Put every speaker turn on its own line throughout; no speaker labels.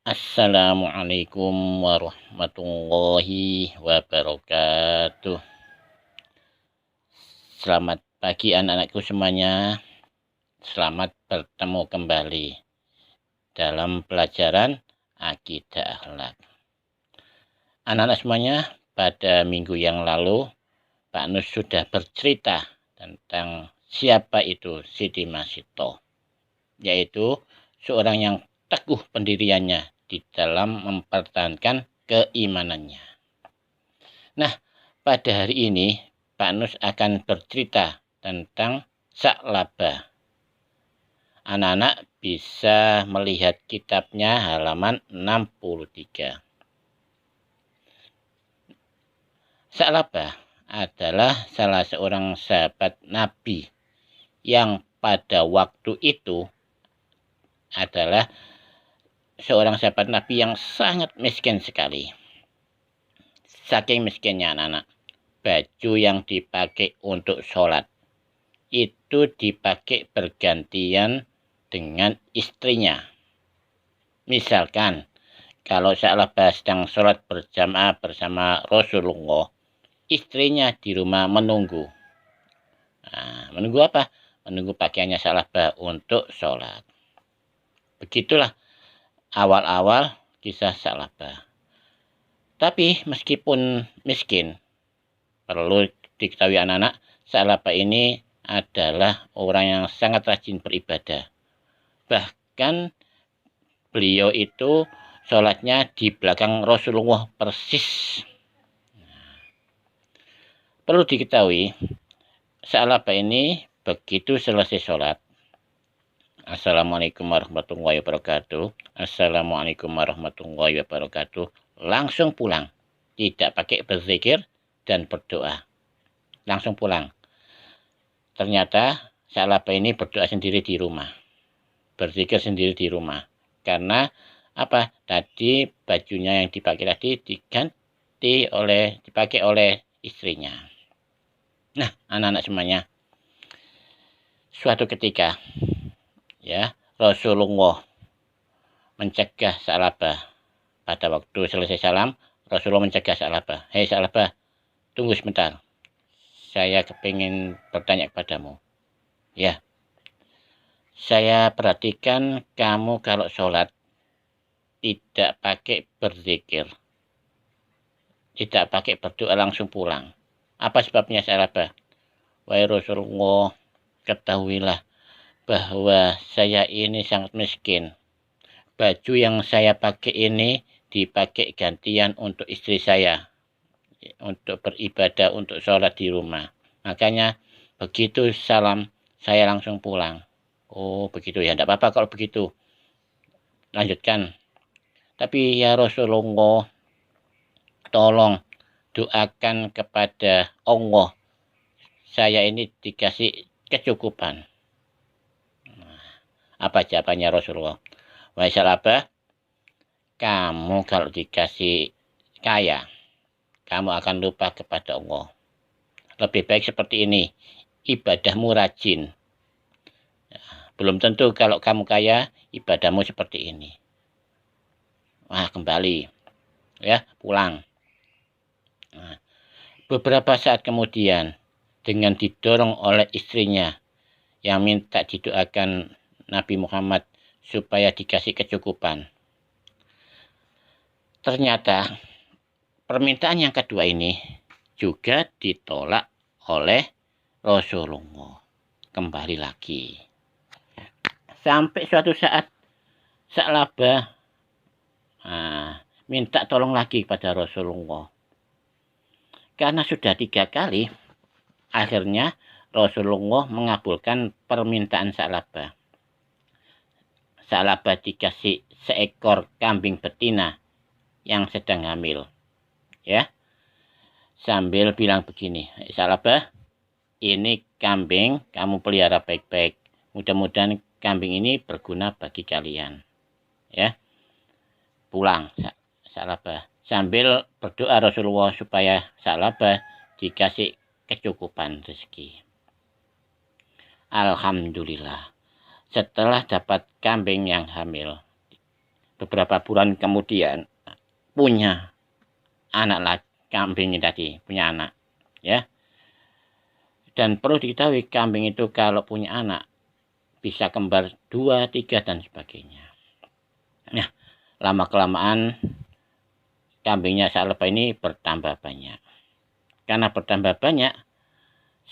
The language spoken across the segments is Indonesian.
Assalamualaikum warahmatullahi wabarakatuh. Selamat pagi anak-anakku semuanya. Selamat bertemu kembali dalam pelajaran Akidah Akhlak. Anak-anak semuanya, pada minggu yang lalu Pak Nus sudah bercerita tentang siapa itu Siti Masito, yaitu seorang yang teguh pendiriannya di dalam mempertahankan keimanannya. Nah, pada hari ini Pak Nus akan bercerita tentang Sa'labah. Anak-anak bisa melihat kitabnya halaman 63. Sa'labah adalah salah seorang sahabat Nabi yang pada waktu itu adalah seorang sahabat Nabi yang sangat miskin sekali. Saking miskinnya anak-anak, baju yang dipakai untuk sholat itu dipakai bergantian dengan istrinya. Misalkan, kalau Sa'labah sedang sholat berjamaah bersama Rasulullah, istrinya di rumah menunggu. Nah, menunggu apa? Menunggu pakaiannya Sa'labah untuk sholat. Begitulah awal-awal kisah Sa'labah. Tapi meskipun miskin, perlu diketahui anak-anak, Sa'labah ini adalah orang yang sangat rajin beribadah. Bahkan beliau itu sholatnya di belakang Rasulullah persis. Perlu diketahui, Sa'labah ini begitu selesai sholat, Assalamualaikum warahmatullahi wabarakatuh, Assalamualaikum warahmatullahi wabarakatuh, langsung pulang. Tidak pakai berzikir dan berdoa. Langsung pulang. Ternyata Sa'labah ini berdoa sendiri di rumah. Berzikir sendiri di rumah. Karena apa? Tadi bajunya yang dipakai tadi dipakai oleh istrinya. Nah, anak-anak semuanya, suatu ketika ya Rasulullah mencegah Sa'labah. Pada waktu selesai salam, Rasulullah mencegah Sa'labah. Hei Sa'labah, tunggu sebentar. Saya kepingin bertanya kepadamu. Ya, saya perhatikan kamu kalau sholat tidak pakai berzikir, tidak pakai berdoa, langsung pulang. Apa sebabnya Sa'labah? Wahai Rasulullah, ketahuilah bahwa saya ini sangat miskin. Baju yang saya pakai ini dipakai gantian untuk istri saya, untuk beribadah, untuk sholat di rumah. Makanya begitu salam, saya langsung pulang. Oh begitu ya, tidak apa-apa kalau begitu. Lanjutkan. Tapi ya Rasulullah, tolong doakan kepada Allah, saya ini dikasih kecukupan. Apa jawabannya Rasulullah? Wahai Sa'labah, kamu kalau dikasih kaya, kamu akan lupa kepada Allah. Lebih baik seperti ini, ibadahmu rajin. Belum tentu kalau kamu kaya, ibadahmu seperti ini. Wah, kembali. Ya, pulang. Nah, beberapa saat kemudian, dengan didorong oleh istrinya yang minta didoakan Nabi Muhammad supaya dikasih kecukupan. Ternyata permintaan yang kedua ini juga ditolak oleh Rasulullah. Kembali lagi. Sampai suatu saat Sa'labah minta tolong lagi pada Rasulullah. Karena sudah 3 kali, akhirnya Rasulullah mengabulkan permintaan Sa'labah. Sa'labah dikasih seekor kambing betina yang sedang hamil. Ya. Sambil bilang begini, Sa'labah, ini kambing kamu pelihara baik-baik. Mudah-mudahan kambing ini berguna bagi kalian. Ya. Pulang Sa'labah. Sambil berdoa Rasulullah supaya Sa'labah dikasih kecukupan rezeki. Alhamdulillah. Setelah dapat kambing yang hamil, beberapa bulan kemudian punya anak lagi, kambing tadi punya anak, ya. Dan perlu diketahui kambing itu kalau punya anak bisa kembar 2, 3 dan sebagainya. Nah, lama kelamaan kambingnya Sa'labah ini bertambah banyak. Karena bertambah banyak,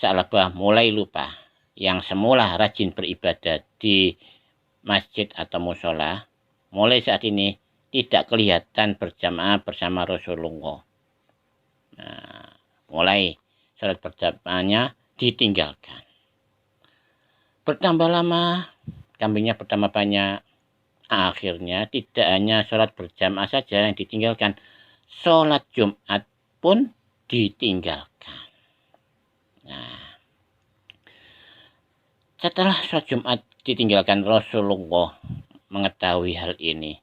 Sa'labah mulai lupa. Yang semula rajin beribadah di masjid atau musola, mulai saat ini tidak kelihatan berjamaah bersama Rasulullah. Nah, mulai salat berjamaahnya ditinggalkan. Bertambah lama, kambingnya bertambah banyak. Akhirnya tidak hanya sholat berjamaah saja yang ditinggalkan, sholat Jumat pun ditinggalkan. Nah, setelah sholat Jumat ditinggalkan, Rasulullah mengetahui hal ini.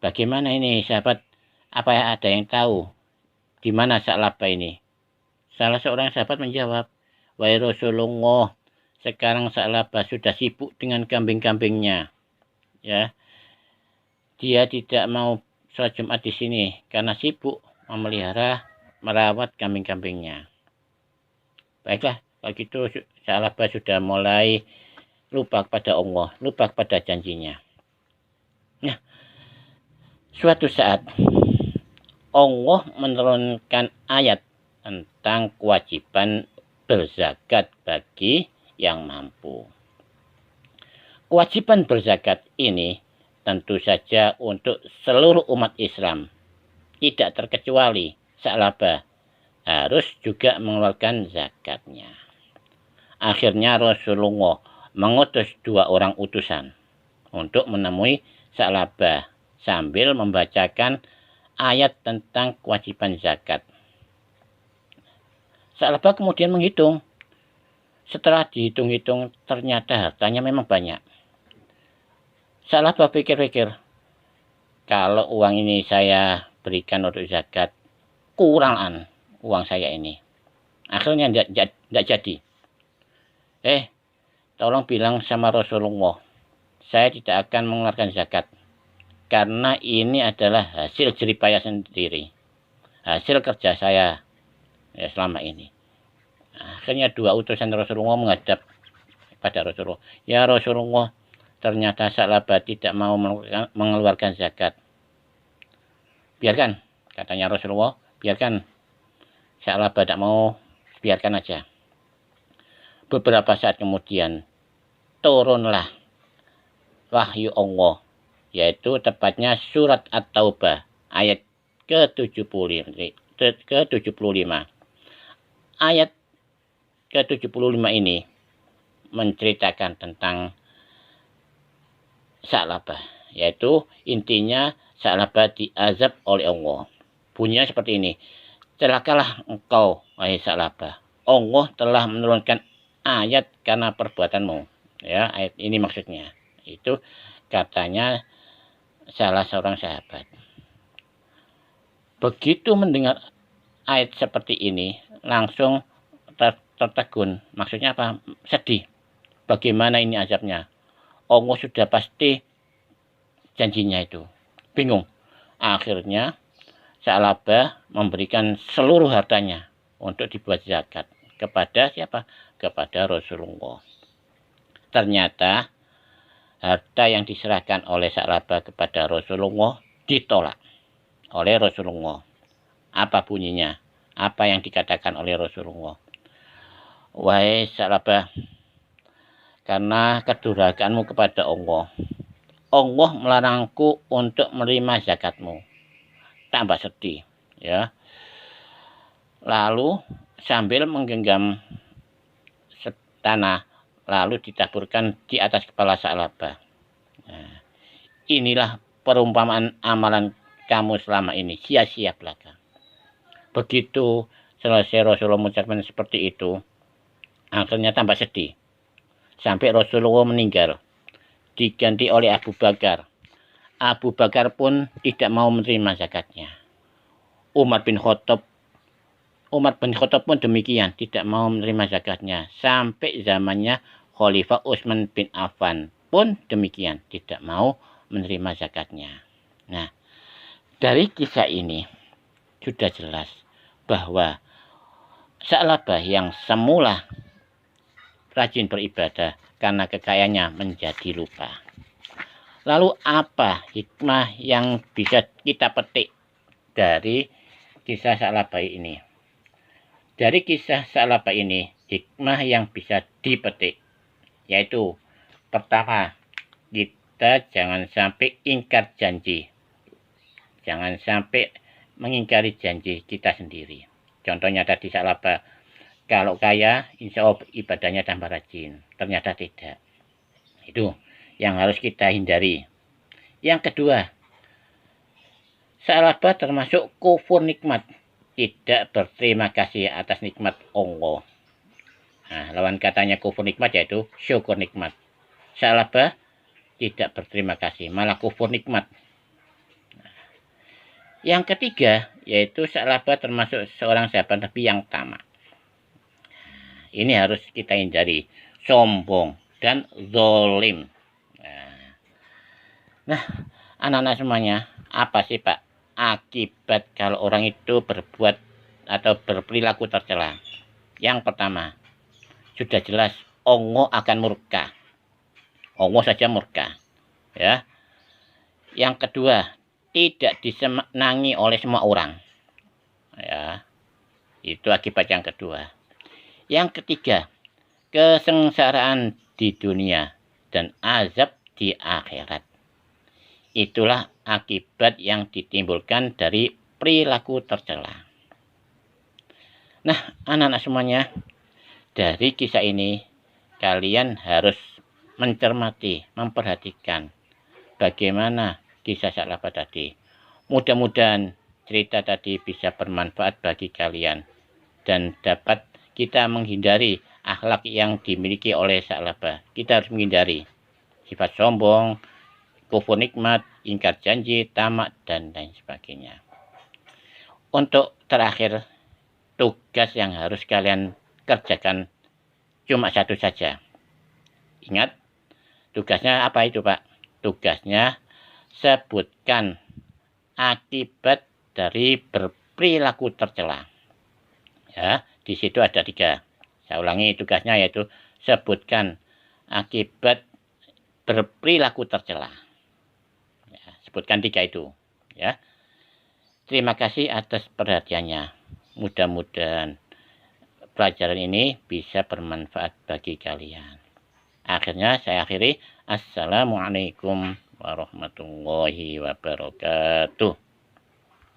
Bagaimana ini sahabat? Apa ada yang tahu di mana Sa'labah ini? Salah seorang sahabat menjawab, "Wahai Rasulullah, sekarang Sa'labah sudah sibuk dengan kambing-kambingnya. Ya, dia tidak mau sholat Jumat di sini karena sibuk memelihara, merawat kambing-kambingnya." Baiklah, kalau gitu Sa'labah sudah mulai lupa kepada Allah, lupa kepada janjinya. Nah, suatu saat Allah menurunkan ayat tentang kewajiban berzakat bagi yang mampu. Kewajiban berzakat ini tentu saja untuk seluruh umat Islam, tidak terkecuali Sa'labah harus juga mengeluarkan zakatnya. Akhirnya Rasulullah mengutus 2 orang utusan untuk menemui Sa'labah sambil membacakan ayat tentang kewajiban zakat. Sa'labah kemudian menghitung. Setelah dihitung-hitung ternyata hartanya memang banyak. Sa'labah pikir-pikir, kalau uang ini saya berikan untuk zakat, kurangan uang saya ini. Akhirnya tidak jadi. Tolong bilang sama Rasulullah, saya tidak akan mengeluarkan zakat. Karena ini adalah hasil jeripaya sendiri. Hasil kerja saya ya selama ini. Akhirnya 2 utusan Rasulullah menghadap pada Rasulullah. Ya Rasulullah, ternyata Sa'labah tidak mau mengeluarkan zakat. Biarkan, katanya Rasulullah, biarkan. Sa'labah tidak mau, biarkan aja. Beberapa saat kemudian turunlah wahyu Allah, yaitu tepatnya surat At-Taubah ayat ke-75. Ayat ke-75 ini menceritakan tentang Sa'labah, yaitu intinya Sa'labah diazab oleh Allah. Bunyinya seperti ini, celakalah engkau wahai Sa'labah, Allah telah menurunkan ayat karena perbuatanmu. Ya, ayat ini maksudnya. Itu katanya salah seorang sahabat. Begitu mendengar ayat seperti ini, langsung tertegun. Maksudnya apa? Sedih. Bagaimana ini azabnya? Allah sudah pasti janjinya itu. Bingung. Akhirnya Sa'labah memberikan seluruh hartanya untuk dibuat zakat. Kepada siapa? Kepada Rasulullah. Ternyata harta yang diserahkan oleh Sa'labah kepada Rasulullah ditolak oleh Rasulullah. Apa bunyinya? Apa yang dikatakan oleh Rasulullah? Wahai Sa'labah, karena kedurhakaanmu kepada Allah, Allah melarangku untuk menerima zakatmu. Tambah sedih, ya. Lalu sambil menggenggam tanah, lalu ditaburkan di atas kepala Sa'labah. Nah, inilah perumpamaan amalan kamu selama ini, sia-sia belaka. Begitu selesai Rasulullah mengucapkan seperti itu, akhirnya tambah sedih. Sampai Rasulullah meninggal, diganti oleh Abu Bakar. Abu Bakar pun tidak mau menerima zakatnya. Umar bin Khattab pun demikian, tidak mau menerima zakatnya. Sampai zamannya Khalifah Utsman bin Affan pun demikian, tidak mau menerima zakatnya. Dari kisah ini sudah jelas bahwa Sa'labah yang semula rajin beribadah karena kekayaannya menjadi lupa. Lalu apa hikmah yang bisa kita petik dari kisah Sa'labah ini? Dari kisah Sa'labah ini, hikmah yang bisa dipetik yaitu pertama, kita jangan sampai ingkar janji. Jangan sampai mengingkari janji kita sendiri. Contohnya tadi Sa'labah, kalau kaya insya Allah ibadahnya tambah rajin. Ternyata tidak. Itu yang harus kita hindari. Yang kedua, Sa'labah termasuk kufur nikmat. Tidak berterima kasih atas nikmat Allah. Nah, lawan katanya kufur nikmat yaitu syukur nikmat. Sa'labah tidak berterima kasih, malah kufur nikmat. Yang ketiga, yaitu Sa'labah termasuk seorang sahabat Nabi yang tamak. Ini harus kita hindari, sombong dan zolim. Nah, anak-anak semuanya, apa sih Pak akibat kalau orang itu berbuat atau berperilaku tercela? Yang pertama, sudah jelas Allah akan murka. Allah saja murka. Ya. Yang kedua, tidak disenangi oleh semua orang. Ya. Itu akibat yang kedua. Yang ketiga, kesengsaraan di dunia dan azab di akhirat. Itulah akibat yang ditimbulkan dari perilaku tercela. Nah, anak-anak semuanya, dari kisah ini kalian harus mencermati, memperhatikan bagaimana kisah Sa'labah tadi. Mudah-mudahan cerita tadi bisa bermanfaat bagi kalian dan dapat kita menghindari akhlak yang dimiliki oleh Sa'labah. Kita harus menghindari sifat sombong, kufur nikmat, ingkar janji, tamak, dan lain sebagainya. Untuk terakhir, tugas yang harus kalian kerjakan cuma satu saja. Ingat, tugasnya apa itu Pak? Tugasnya sebutkan akibat dari berperilaku tercela. Ya, di situ ada 3. Saya ulangi tugasnya yaitu sebutkan akibat berperilaku tercela. Ya, sebutkan 3 itu. Ya. Terima kasih atas perhatiannya. Mudah-mudahan pelajaran ini bisa bermanfaat bagi kalian. Akhirnya saya akhiri. Assalamualaikum warahmatullahi wabarakatuh.